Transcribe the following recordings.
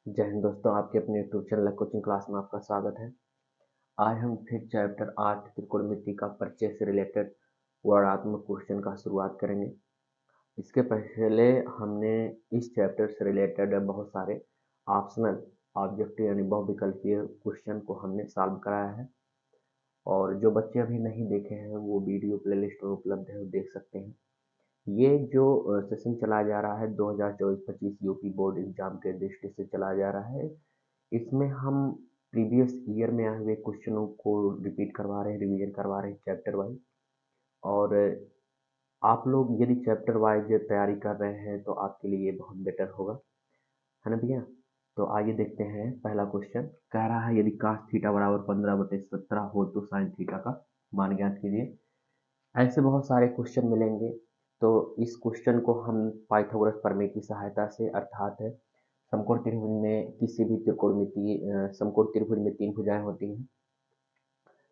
जय हिंद दोस्तों, आपके अपने यूट्यूब चैनल कोचिंग क्लास में आपका स्वागत है। आज हम फिर चैप्टर 8 त्रिकोणमिति का परिचय से रिलेटेड वर्णनात्मक क्वेश्चन का शुरुआत करेंगे। इसके पहले हमने इस चैप्टर से रिलेटेड बहुत सारे ऑप्शनल ऑब्जेक्टिव यानी बहुविकल्पीय क्वेश्चन को हमने सॉल्व कराया है, और जो बच्चे अभी नहीं देखे हैं वो वीडियो प्लेलिस्ट में उपलब्ध है, वो देख सकते हैं। ये जो सेशन चलाया जा रहा है 2024-25 यूपी बोर्ड एग्जाम के दृष्टि से चलाया जा रहा है। इसमें हम प्रीवियस ईयर में आए हुए क्वेश्चनों को रिपीट करवा रहे हैं, रिवीजन करवा रहे हैं चैप्टर वाइज। और आप लोग यदि चैप्टर वाइज तैयारी कर रहे हैं तो आपके लिए ये बहुत बेटर होगा, है ना भैया। तो आइए देखते हैं। पहला क्वेश्चन कह रहा है, यदि cos थीटा बराबर 15/17 हो तो sin थीटा का मान ज्ञात कीजिए। ऐसे बहुत सारे क्वेश्चन मिलेंगे, तो इस क्वेश्चन को हम पाइथागोरस प्रमेय की सहायता से, अर्थात समकोण त्रिभुज में किसी भी त्रिकोणमिति समकोण त्रिभुज में 3 भुजाएं होती हैं,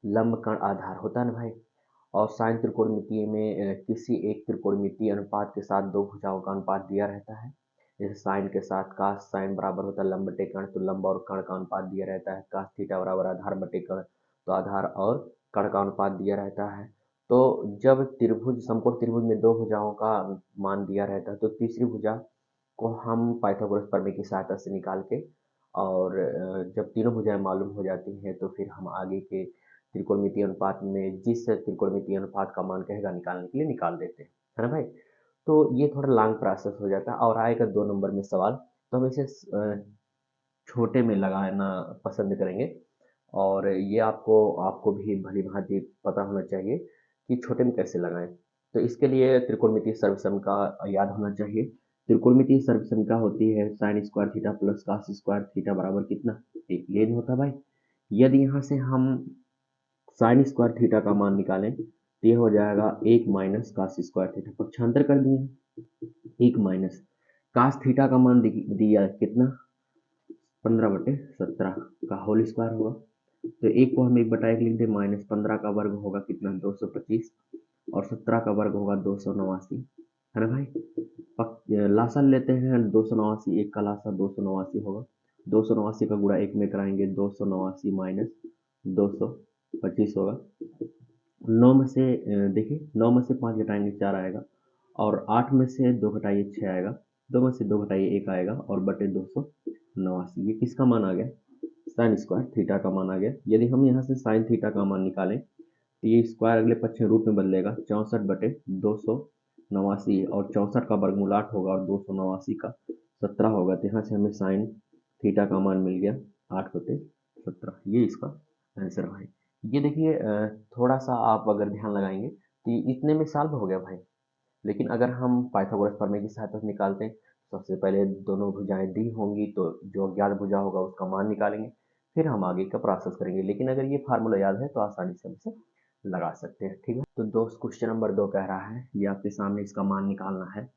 लंब कर्ण आधार होता है ना भाई। और साइन त्रिकोणमिति में किसी एक त्रिकोणमितीय अनुपात के साथ दो भुजाओं का अनुपात दिया रहता है। जैसे साइन के साथ कास साइन बराबर होता है लंब बटे कर्ण, तो लंब और कर्ण का अनुपात दिया रहता है। कास थीटा बराबर आधार बटे कर्ण, तो आधार और कर्ण का अनुपात दिया रहता है। तो जब त्रिभुज समकोण त्रिभुज में दो भुजाओं का मान दिया रहता है तो तीसरी भुजा को हम पाइथागोरस प्रमेय की सहायता से निकाल के, और जब तीनों भुजाएं मालूम हो जाती हैं तो फिर हम आगे के त्रिकोणमितीय अनुपात में जिस त्रिकोणमितीय अनुपात का मान कहेगा निकालने के लिए निकाल देते हैं, है ना भाई। तो ये थोड़ा लॉन्ग प्रोसेस हो जाता है। और आएगा 2 नंबर में सवाल, तो हम इसे छोटे में लगाना पसंद करेंगे। और ये आपको आपको भी भली भांति पता होना चाहिए कि छोटे में कैसे लगाएं। तो इसके लिए त्रिकोणमितीय सर्वसम का याद होना चाहिए। त्रिकोणमितीय सर्वसम क्या होती है? Sine square theta plus cos square theta बराबर कितना? एक। ये नहीं होता भाई। यदि यहाँ से हम साइन स्क्वायर थीटा का मान निकालें तो ये हो जाएगा 1 माइनस कास स्क्वायर थीटा, पक्षांतर कर दिए। 1 माइनस कास थीटा का मान दिया कितना? 15/17 का होल स्क्वायर होगा। तो एक को हम 1/1 लिख दे, माइनस 15 का वर्ग होगा कितना? 225, और 17 का वर्ग होगा 289, है ना भाई। लासा लेते हैं 289, एक का लासा 289 होगा। 289 का गुणा एक में कराएंगे, 289 माइनस 225 होगा। 9 में से देखिए, 9 में से 5 घटाएंगे 4 आएगा, और 8 में से 2 घटाइए 6 आएगा, 2 में से 2 घटाइए 1 आएगा, और बटे 289। ये किसका मान आ गया? साइन स्क्वायर थीटा का मान आ गया। यदि हम यहाँ से साइन थीटा का मान निकालें तो ये स्क्वायर अगले पक्ष में रूट में बदलेगा, 64/289, और 64 का वर्गमूल 8 होगा, और 289 का 17 होगा। तो यहाँ से हमें साइन थीटा का मान मिल गया 8/17। ये इसका आंसर है भाई। ये देखिए, थोड़ा सा आप अगर ध्यान लगाएंगे तो इतने में सॉल्व हो गया भाई। लेकिन अगर हम पाइथागोरस प्रमेय की सहायता से निकालते हैं, सबसे पहले दोनों भुजाएं दी होंगी तो जो अज्ञात भुजा होगा उसका मान निकालेंगे, फिर हम आगे का प्रोसेस करेंगे। लेकिन अगर ये फार्मूला याद है तो आसानी से हम इसे लगा सकते हैं, ठीक है। तो दोस्त क्वेश्चन नंबर 2 कह रहा है, ये आपके सामने इसका मान निकालना है।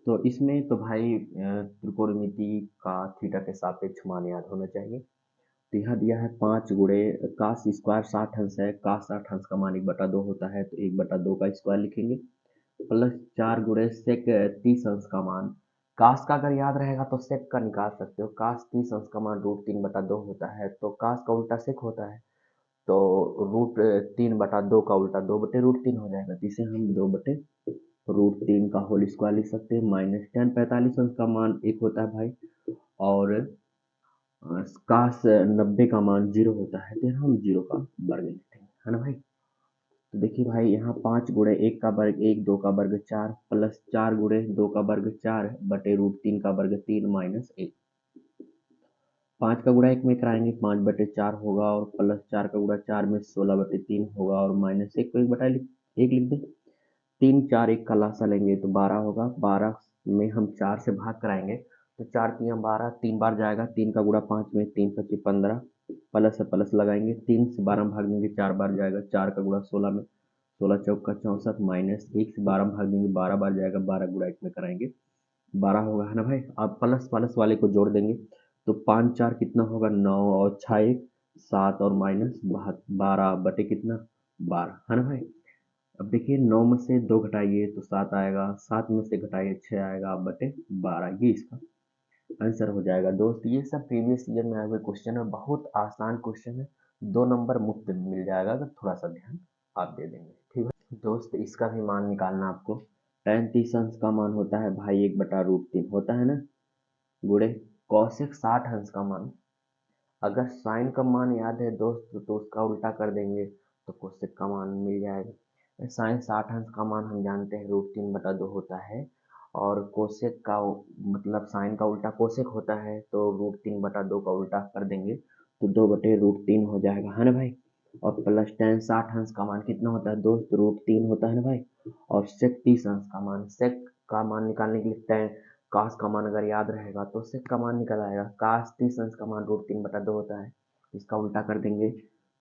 तो इसमें तो भाई त्रिकोणमिति का थीटा के सापेक्ष मान याद होना चाहिए। तो यहाँ दिया है 5 गुणे कास स्क्वायर 60 अंश है, कास 60 अंश का मान 1/2 होता है, तो 1/2 का स्क्वायर लिखेंगे, प्लस 4 गुणे सेक 30 अंश का मान। कास का अगर याद रहेगा तो सेक का निकाल सकते हो। कास 30 अंश का मान √3/2 होता है, तो कास का उल्टा सेक होता है, तो √3/2 का उल्टा 2/√3 हो जाएगा। तो इसे हम 2/√3 का होल स्क्वायर लिख सकते हैं, माइनस टेन 45 अंश का मान 1 होता है भाई, और काश 90 का मान 0 होता है, तो हम 0 का वर्ग लिखते हैं, है ना भाई। तो देखिए भाई, यहाँ 5 गुणे 1 का वर्ग 1, 2 का वर्ग 4, प्लस 4 गुणे 2 का वर्ग 4 बटे √3 का वर्ग 3 माइनस 1। 5 का गुणा 1 में कराएंगे, 5/4 होगा, और प्लस 4 का गुणा 4 में 16/3 होगा, और माइनस 1 को 1 लिख दें। 3 4 1 का लासा लेंगे तो 12 होगा। 12 में हम 4 से भाग कराएंगे तो 4 तियां 12, 3 बार जाएगा। 3 का गुणा 5 में, 3 पच्चीस 15, प्लस से प्लस लगाएंगे। 3 से 12 भाग देंगे, 4 बार जाएगा। 4 का गुणा 16 में, 16 चौका 64, माइनस 1 से 12 भाग देंगे, 12 बार जाएगा। 12 गुणा 1 में कराएंगे, 12 होगा, है ना भाई। अब प्लस प्लस वाले को जोड़ देंगे तो 5 4 कितना होगा? 9, और 6 1 7, और माइनस 12 बटे कितना? 12, है ना भाई। अब देखिए, 9 में से 2 घटाइए तो 7 आएगा, 7 में से घटाइए 6 आएगा, बटे 12। ये इसका आंसर हो जाएगा। दोस्त ये सब प्रीवियस ईयर में आए हुए क्वेश्चन है, बहुत आसान क्वेश्चन है, 2 नंबर मुफ्त में मिल जाएगा अगर थोड़ा सा ध्यान आप दे देंगे। ठीक है दोस्त, इसका भी मान निकालना आपको। tan 30 अंश का मान होता है भाई 1/√3 होता है ना, गुणे cosec 60 अंश का मान। अगर साइन का मान याद है दोस्त तो उसका उल्टा कर देंगे तो कोसेक का मान मिल जाएगा। साइन 60 अंश का मान हम जानते हैं √3/2 होता है, और कोसेक का मतलब साइन का उल्टा कोसेक होता है, तो √3/2 का उल्टा कर देंगे तो 2/√3 हो जाएगा, है ना भाई। और प्लस tan 60 अंश का मान कितना होता है दोस्त, √3 होता है ना भाई। और सेक 30 अंश का मान, सेक का मान निकालने के लिए tan काश का मान अगर याद रहेगा तो सेक का मान निकल आएगा। काश 30 अंश का मान √3/2 होता है, इसका उल्टा कर देंगे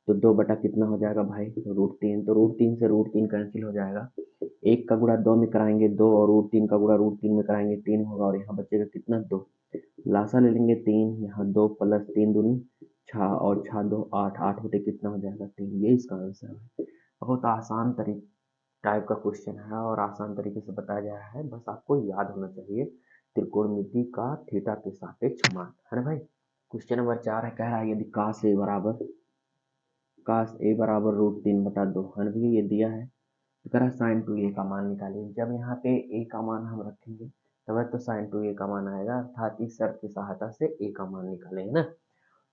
तो 2 बटा कितना हो जाएगा भाई, √3। तो √3 से √3 कैंसिल हो जाएगा। 1 का गुणा 2 में कराएंगे 2, और √3 का गुणा √3 में कराएंगे 3 होगा, और यहाँ बचेगा कितना 2। लासा ले लेंगे 3, यहाँ 2 प्लस 3 दूनी 6, और 6 2 8, 8 बटे कितना हो जाएगा 3। ये इसका आंसर है। बहुत आसान तरीके टाइप का क्वेश्चन है और आसान तरीके से बताया गया है, बस आपको याद होना चाहिए त्रिकोणमिति का थीटा के सापेक्ष मान, है ना भाई। क्वेश्चन नंबर 4 है, कह रहा है यदि काश ए बराबर √3/2 है ना भैया, ये दिया है। तो कह रहा है साइन 2a का मान निकालिए। जब यहाँ पे a का मान हम रखेंगे तब तो साइन 2a का मान आएगा, अर्थात इस शर्त की सहायता से a का मान निकालेंगे ना।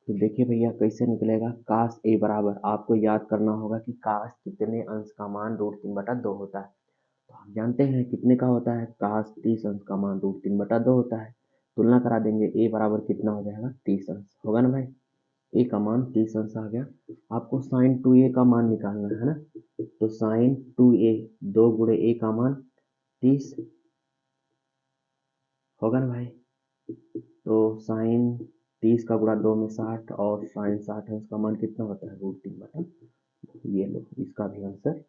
तो देखिए भैया कैसे निकलेगा, काश ए बराबर, आपको याद करना होगा कि काश कितने अंश का मान √3/2 होता है। तो हम जानते हैं कितने का होता है, काश 30 अंश का मान √3/2 होता है। तुलना करा देंगे, ए बराबर कितना हो जाएगा 30 अंश होगा ना भाई। ए का मान 30 अंश आ गया। आपको साइन 2a का मान निकालना है ना, तो साइन 2a 2 गुणे ए का मान 30 होगा ना भाई। तो साइन 30 का गुणा 2 में 60, और साइन 60 अंश का मान कितना होता है √3/2। ये लो, इसका भी आंसर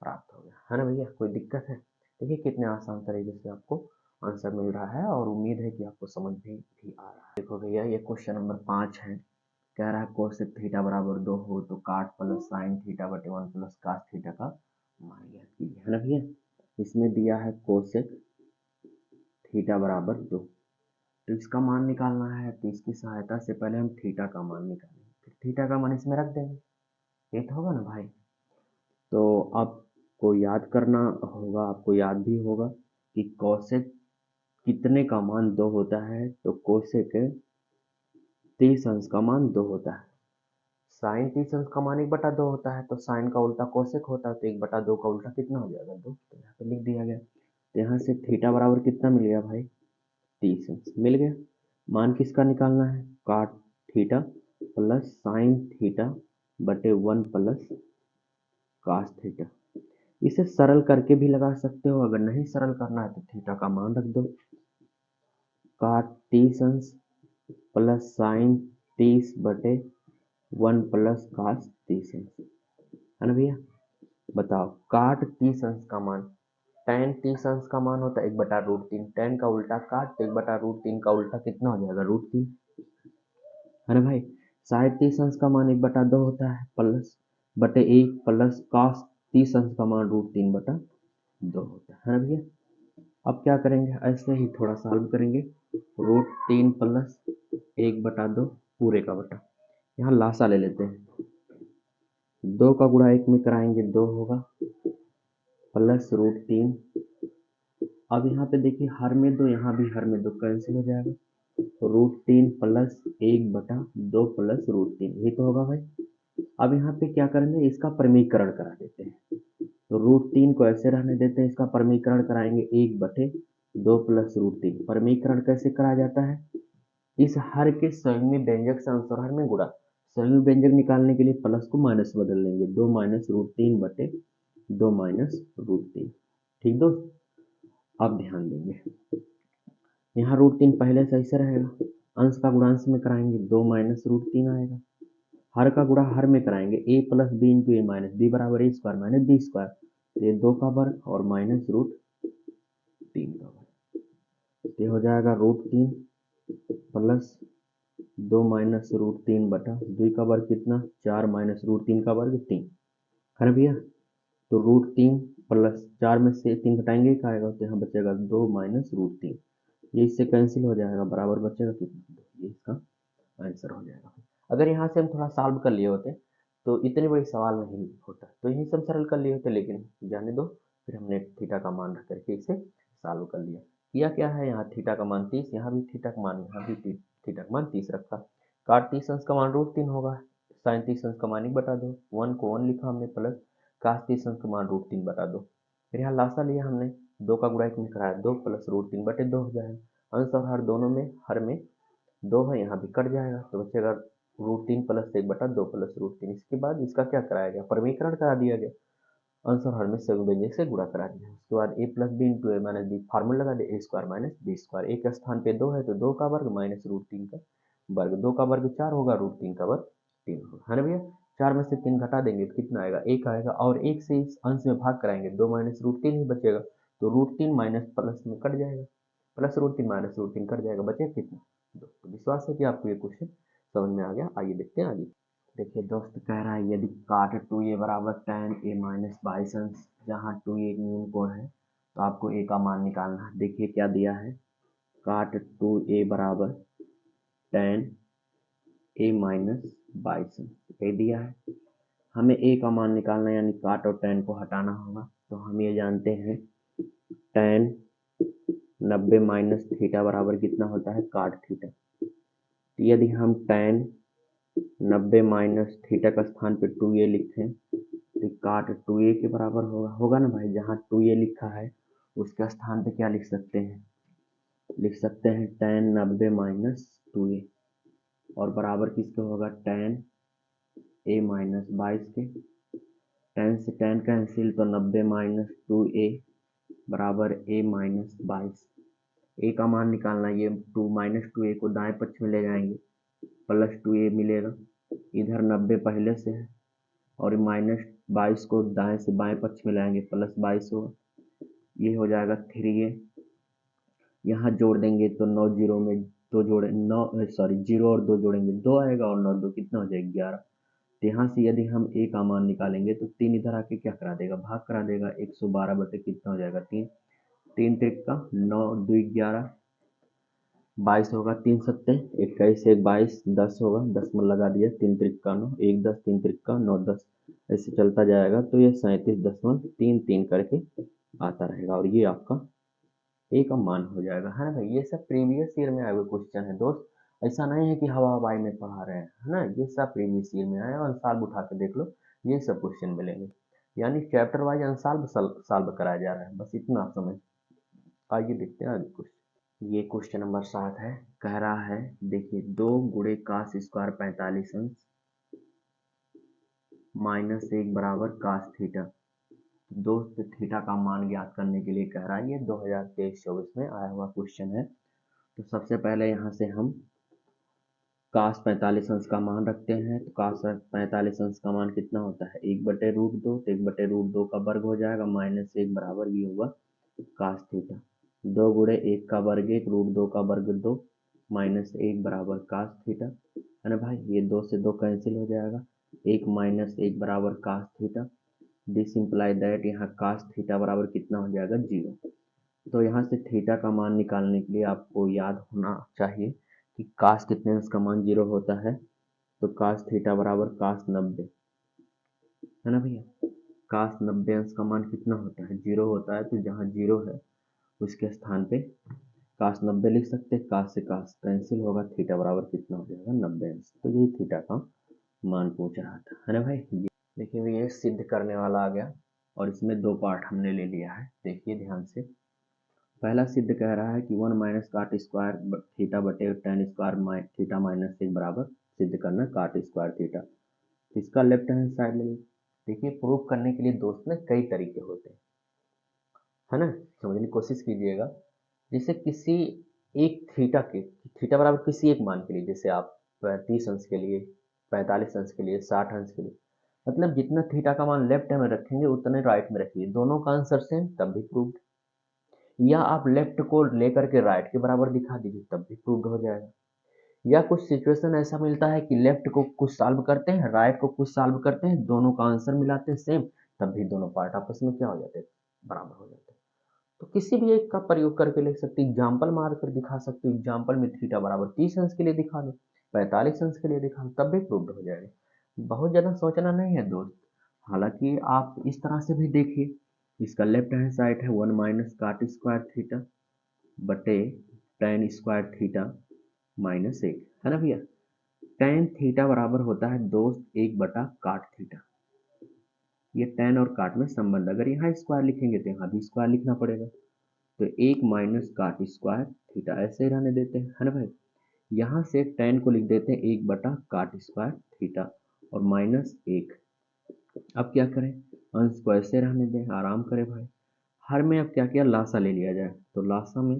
प्राप्त हो गया, है ना भैया। कोई दिक्कत है? देखिए कितने आसान तरीके से आपको आंसर मिल रहा है, और उम्मीद है कि आपको समझ भी आ रहा है। देखो भैया ये क्वेश्चन नंबर 5 है, कह रहा है कोसेक थीटा बराबर 2 हो तो काट प्लस साइन थीटा बटे 1 प्लस कास थीटा का मान ज्ञात कीजिए, है ना भैया। इसमें दिया है कोसेक थीटा बराबर 2, तो इसका मान निकालना है, तो इसकी सहायता से पहले हम थीटा का मान निकालेंगे, फिर थीटा का मान इसमें रख देंगे, ये तो होगा ना भाई। तो आपको याद करना होगा, आपको याद भी होगा कि कोसेक कितने का मान 2 होता है, तो कोसेक 30 अंश का मान 2 होता है। साइन 30 अंश का मान 1/2 होता है, तो साइन का उल्टा कोसेक होता है, तो 1/2 का उल्टा कितना हो जाएगा 2, तो यहाँ पे लिख दिया गया। तो यहाँ से थीटा बराबर कितना मिल गया भाई, 30 अंश मिल गया। मान किसका निकालना है, काट थीटा प्लस साइन थीटा बटे 1 प्लस कास थीटा। इसे सरल करके भी लगा सकते हो, अगर नहीं सरल करना है तो थीटा का मान रख दो, काट 30 अंश प्लस साइन 30 बटे 1 प्लस कास 30 अंश, है ना भैया। बताओ काट 30 अंश का मान, tan 30 अंश का मान होता है 1/√3, tan का उल्टा काट, तो 1/√3 का उल्टा कितना हो जाएगा √3, है ना भाई। साइन 30 अंश का मान 1/2 होता है, प्लस बटे 1 प्लस कास 30 अंश का मान √3/2 होता है ना भैया। अब क्या करेंगे, ऐसे ही थोड़ा सॉल्व करेंगे, √3 प्लस 1/2 पूरे का बटा, यहाँ लासा ले लेते हैं, 2 का गुणा 1 में कराएंगे 2 होगा, प्लस √3। अब यहाँ पे देखिए हर में 2, यहाँ भी हर में 2 कैंसिल हो जाएगा, √3 प्लस 1/2 प्लस √3, यही तो होगा भाई। अब यहाँ पे क्या करेंगे, इसका परमीकरण करा देते हैं, तो √3 को ऐसे रहने देते हैं, इसका परमीकरण कराएंगे 1/2 प्लस √3। परमीकरण कैसे कराया जाता है, इस हर के संयुग्मी व्यंजक से अंश और हर में गुणा, संयुग्मी व्यंजक निकालने के लिए प्लस को माइनस बदल लेंगे, 2 माइनस √3 बटे 2 माइनस √3। ठीक दोस्त, अब ध्यान देंगे, यहाँ √3 पहले से ऐसे रहेगा, अंश का गुणा अंश में कराएंगे 2 माइनस √3 आएगा, हर का गुणा हर में कराएंगे a plus B into A minus B बराबर a square minus B square, तो ये 2 का वर्ग और माइनस √3 का वर्ग, ये हो जाएगा √3 प्लस 2 माइनस √3 बटा 2 का वर्ग कितना 4 माइनस √3 का वर्ग 3, है ना भैया। तो √3 प्लस 4 में से 3 घटाएंगे क्या आएगा, तो यहाँ बचेगा 2 माइनस √3, ये इससे कैंसिल हो जाएगा, बराबर बचेगा कितना, ये इसका आंसर हो जाएगा। अगर यहाँ से हम थोड़ा सॉल्व कर लिए होते तो इतनी बड़ी सवाल नहीं होता, तो यहीं से हम सरल कर लिए होते, लेकिन जाने दो। फिर हमने थीटा का मान रख करके इसे सॉल्व कर लिया। किया क्या है, यहाँ थीटा का मान 30, यहाँ भी थीटा का मान, यहाँ भी थीटा का मान 30 रखा। काट 30 अंश का मान √3 होगा, साइन 30 अंश का मान 1 बटा 2, 1 को 1 लिखा हमने, प्लस काश 30 अंश का मान √3 बटा 2। फिर यहाँ लासा लिया हमने, 2 का गुणा एक में कराया, 2 प्लस √3 बटे 2 हो जाएगा। अंश और हर दोनों में, हर में 2 है, यहाँ भी कट जाएगा, तो बचेगा √3 प्लस 1 बटा 2 प्लस √3। इसके बाद इसका क्या कराया गया, परमीकरण करा दिया गया, अंश और हर में सभी व्यंजक से गुणा करा दिया। उसके बाद a plus B into A minus B, formula लगा दे, a square minus B square. एक स्थान पे 2 है तो 2 का वर्ग माइनस √3 का वर्ग, 2 का वर्ग 4 होगा, √3 का वर्ग 3 होगा, है ना भैया। 4 में से 3 घटा देंगे तो कितना आएगा, 1 आएगा, और 1 से इस अंश में भाग कराएंगे, 2 माइनस √3 ही बचेगा, तो √3 माइनस प्लस में कट जाएगा, प्लस √3 माइनस √3 कट जाएगा, बचेगा कितना 2। तो विश्वास है कि आपको ये क्वेश्चन समझ में आ गया। आइए देखते हैं आगे। देखिए दोस्त, कह रहा है यदि काट 2a बराबर tan a माइनस 22 अंश, जहाँ 2a एक न्यून कोण है, तो आपको a का मान निकालना है। देखिए क्या दिया है, काट 2a बराबर tan a माइनस 22 अंश, ये दिया है। हमें a का मान निकालना है, यानी काट और tan को हटाना होगा। तो हम ये जानते हैं tan 90 माइनस थीटा बराबर कितना होता है, काट थीटा। तो यदि हम tan 90 माइनस थीटा का स्थान पे 2a लिखें तो काट 2a के बराबर होगा ना भाई। जहाँ 2a लिखा है उसके स्थान पे क्या लिख सकते हैं, लिख सकते हैं tan 90 माइनस 2a, और बराबर किसके होगा, tan a माइनस 22 के। tan से tan कैंसिल, तो 90 माइनस 2a बराबर a माइनस 22। a का मान निकालना, ये 2 माइनस 2a को दाएं पक्ष में ले जाएंगे, प्लस 2a मिलेगा, इधर 90 पहले से है, और माइनस 22 को दाएं से बाएं पक्ष में लाएंगे, प्लस 22 होगा, ये हो जाएगा 3a। यहाँ जोड़ देंगे तो 9 जीरो में 2 जोड़े 9 सॉरी 0 और 2 जोड़ेंगे 2 आएगा, और 9 2 कितना हो जाएगा 11। तो यहाँ से यदि हम a का मान निकालेंगे तो 3 इधर आके क्या करा देगा, भाग करा देगा, 112 बटे कितना हो जाएगा 3, 3 त्रिक का 9 2 11 22 होगा, 3 सत्ते 21 1 22 10 होगा, 10 में लगा दिया, 3 त्रिक का 9 1 10 3 त्रिक का 9 10, ऐसे चलता जाएगा। तो ये 37.33 करके आता रहेगा, और ये आपका ए का मान हो जाएगा, है ना भाई। ये सब प्रीवियस ईयर में आए हुए क्वेश्चन है दोस्त, ऐसा नहीं है कि हवा हवाई में पढ़ा रहे हैं, है ना। ये सब प्रीवियस ईयर में आए, और सॉल्व उठा के देख लो, ये सब क्वेश्चन मिलेंगे। यानी चैप्टर वाइज अनसॉल्व सॉल्व कराया जा रहा है, बस इतना आप समझ। आइए देखते हैं आगे क्वेश्चन। ये क्वेश्चन नंबर 7 है, कह रहा है देखिए 2 गुणे कास स्क्वायर 45 अंश माइनस 1 बराबर कास थीटा। दोस्त थीटा का मान ज्ञात करने के लिए कह रहा है, ये 2023-24 में आया हुआ क्वेश्चन है। तो सबसे पहले यहाँ से हम कास 45 अंश का मान रखते हैं। तो कास 45 अंश का मान कितना होता है, 1/√2, तो 1/√2 का वर्ग हो जाएगा, माइनस 1 बराबर ये हुआ कास थीटा। 2 गुणे 1 का वर्ग 1, √2 का वर्ग 2, माइनस 1 बराबर कास थीटा, है ना भाई। ये 2 से 2 कैंसिल हो जाएगा, 1 माइनस 1 बराबर cos theta. This imply that यहाँ कास थीटा बराबर कितना हो जाएगा, 0। तो यहाँ से थीटा का मान निकालने के लिए आपको याद होना चाहिए कि कास कितने अंश का मान 0 होता है। तो कास थीटा बराबर कास 90, है ना भैया। कास 90 अंश का मान कितना होता है, 0 होता है। तो जहाँ 0 है उसके स्थान पे कास 90 लिख सकते हैं, कास से कास कैंसिल होगा, थीटा बराबर कितना हो जाएगा, 90 अंश। तो यही थीटा का मान पूछ रहा था, है ना भाई। देखिए भैया, ये सिद्ध करने वाला आ गया, और इसमें 2 पार्ट हमने ले लिया है, देखिए ध्यान से। पहला सिद्ध कह रहा है कि 1 माइनस काट स्क्वायर थीटा बटे tan स्क्वायर थीटा माइनस 1 बराबर सिद्ध करना काट स्क्वायर थीटा। इसका लेफ्ट हैंड साइड ले। देखिए प्रूव करने के लिए दोस्त में कई तरीके होते हैं, है ना, समझने की कोशिश कीजिएगा। जैसे किसी एक थीटा के, थीटा बराबर किसी एक मान के लिए, जैसे आप 30 अंश के लिए, 45 अंश के लिए, 60 अंश के लिए, मतलब जितना थीटा का मान लेफ्ट में रखेंगे उतने राइट में रखिए, दोनों का आंसर सेम, तब भी प्रूव। या आप लेफ्ट को लेकर के राइट के बराबर दिखा दीजिए, तब भी प्रूव हो जाएगा। या कुछ सिचुएशन ऐसा मिलता है कि लेफ्ट को कुछ सॉल्व करते हैं, राइट को कुछ सॉल्व करते हैं, दोनों का आंसर मिलाते हैं सेम, तब भी दोनों पार्ट आपस में क्या हो जाते हैं, बराबर हो जाते हैं। तो किसी भी एक का प्रयोग करके लिख सकते, एग्जाम्पल मार कर दिखा सकते हो। एग्जाम्पल में थीटा बराबर 30 अंश के लिए दिखा दो, 45 अंश के लिए दिखा दो, तब भी प्रूव्ड हो जाएगा। बहुत ज़्यादा सोचना नहीं है दोस्त। हालांकि आप इस तरह से भी देखिए, इसका लेफ्ट हैंड साइड है 1 माइनस काट स्क्वायर थीटा बटे टेन स्क्वायर थीटा माइनस 1, है ना भैया। टेन थीटा बराबर होता है दोस्त 1 बटा काट थीटा। ये टेन और काट में संबंध, अगर यहाँ स्क्वायर लिखेंगे तो यहाँ भी स्क्वायर लिखना पड़ेगा। तो 1 माइनस काट स्क्वायर थीटा ऐसे ही रहने देते हैं, है ना भाई। यहाँ से टेन को लिख देते हैं 1 बटा काट स्क्वायर थीटा और माइनस 1। अब क्या करें, अंश को ऐसे रहने दें, आराम करें भाई। हर में अब क्या किया, लासा ले लिया जाए। तो लासा में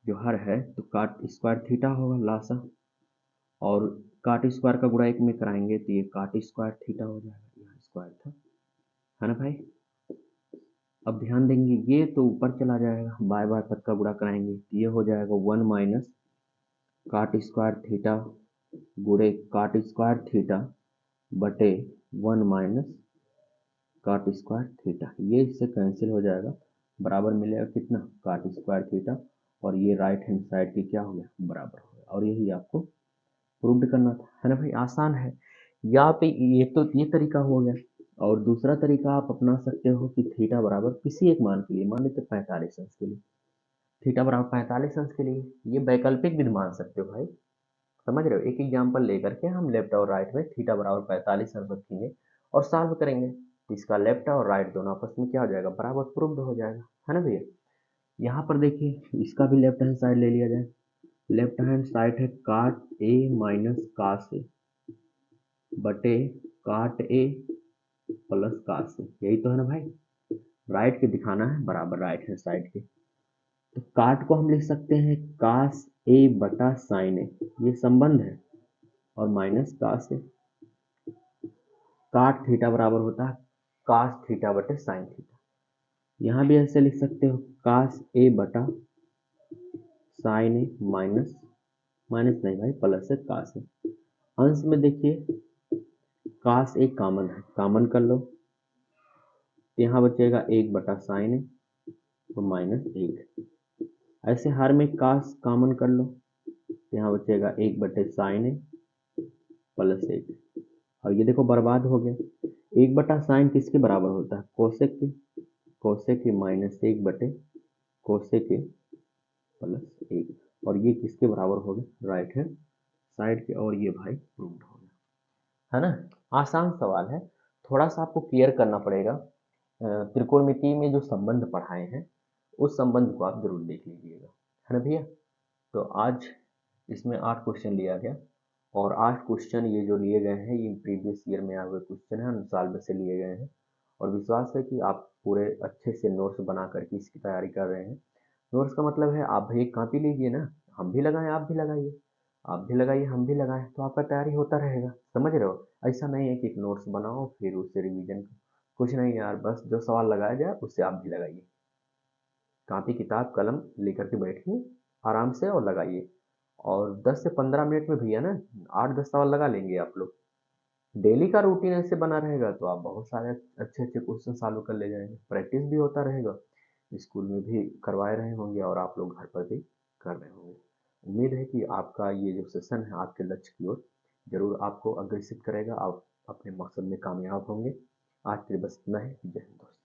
जो हर है तो काट स्क्वायर थीटा होगा लासा, और काट स्क्वायर का गुणा एक में कराएंगे तो ये काट स्क्वायर थीटा हो जाएगा, यहाँ स्क्वायर था, है ना भाई। अब ध्यान देंगे ये तो ऊपर चला जाएगा, बाय बाय पद का गुणा कराएंगे तो ये हो जाएगा 1 माइनस काट स्क्वायर थीटा गुणे काट स्क्वायर थीटा बटे 1 माइनस काट स्क्वायर थीटा। ये इससे कैंसिल हो जाएगा, बराबर मिलेगा कितना, काट स्क्वायर थीटा, और ये राइट हैंड साइड की क्या हो गया, बराबर हो गया। और यही आपको प्रूव्ड करना था, है ना भाई। आसान है। यहाँ पे ये तो ये तरीका हो गया, और दूसरा तरीका आप अपना सकते हो कि थीटा बराबर किसी एक मान के लिए, मान लेते 45 अंश के लिए, थीटा बराबर 45 अंश के लिए, ये वैकल्पिक विधि मान सकते हो भाई। समझ रहे हो, एक एग्जाम्पल लेकर के हम लेफ्ट और राइट में थीटा बराबर 45 अंश रखेंगे और सॉल्व करेंगे, तो इसका लेफ्ट और राइट दोनों आपस में क्या हो जाएगा, बराबर प्रूव्ड हो जाएगा, है ना भैया। यहाँ पर देखिए इसका भी लेफ्ट हैंड साइड ले लिया जाए। लेफ्ट हैंड साइड है काट ए माइनस कास ए बटे काट ए प्लस कास ए, यही तो है ना भाई। राइट के दिखाना है बराबर राइट हैंड साइड के। तो काट को हम लिख सकते हैं कास ए बटा साइन ए, ये संबंध है, और माइनस कास ए। काट थीटा बराबर होता है कास थीटा बटे साइन थीटा। यहाँ भी ऐसे लिख सकते हो कास ए बटा साइन ए माइनस, माइनस नहीं भाई प्लस है कास ए। अंश में देखिए कास ए कॉमन है, कॉमन कर लो, यहाँ बचेगा 1 बटा साइन ए और माइनस 1। ऐसे हर में कास कॉमन कर लो, यहाँ बचेगा 1 बटे साइन ए प्लस 1, और ये देखो बर्बाद हो गया। 1 बटा साइन किसके बराबर होता है, कोसेक के, कोसेक के माइनस 1 बटे कोसेक के प्लस 1, और ये किसके बराबर हो गया, राइट हैंड साइड के, और ये भाई प्रूव्ड हो गया, है ना। आसान सवाल है, थोड़ा सा आपको क्लियर करना पड़ेगा। त्रिकोणमिति में जो संबंध पढ़ाए हैं उस संबंध को आप जरूर देख लीजिएगा, है ना भैया। तो आज इसमें 8 क्वेश्चन लिया गया, और 8 क्वेश्चन ये जो लिए गए हैं ये प्रीवियस ईयर में आए हुए क्वेश्चन हैं, साल में से लिए गए हैं, और विश्वास है कि आप पूरे अच्छे से नोट्स बना करके इसकी तैयारी कर रहे हैं। नोट्स का मतलब है आप भाई एक कॉपी लीजिए ना, हम भी लगाएं आप भी लगाइए, आप भी लगाइए हम भी लगाएं, तो आपका तैयारी होता रहेगा, समझ रहे हो। ऐसा नहीं है कि एक नोट्स बनाओ फिर उससे रिवीजन, कुछ नहीं यार, बस जो सवाल लगाया जाए उससे आप भी लगाइए, कॉपी किताब कलम लेकर के बैठिए आराम से और लगाइए। और 10 से 15 मिनट में भैया ना 8-10 सवाल लगा लेंगे आप लोग। डेली का रूटीन ऐसे बना रहेगा तो आप बहुत सारे अच्छे अच्छे क्वेश्चन सॉल्व कर ले जाएंगे, प्रैक्टिस भी होता रहेगा, स्कूल में भी करवाए रहे होंगे और आप लोग घर पर भी कर रहे होंगे। उम्मीद है कि आपका ये जो सेशन है आपके लक्ष्य की ओर जरूर आपको अग्रसित करेगा, आप अपने मकसद में कामयाब होंगे। आज के लिए बस इतना है, जय हिंद दोस्तों।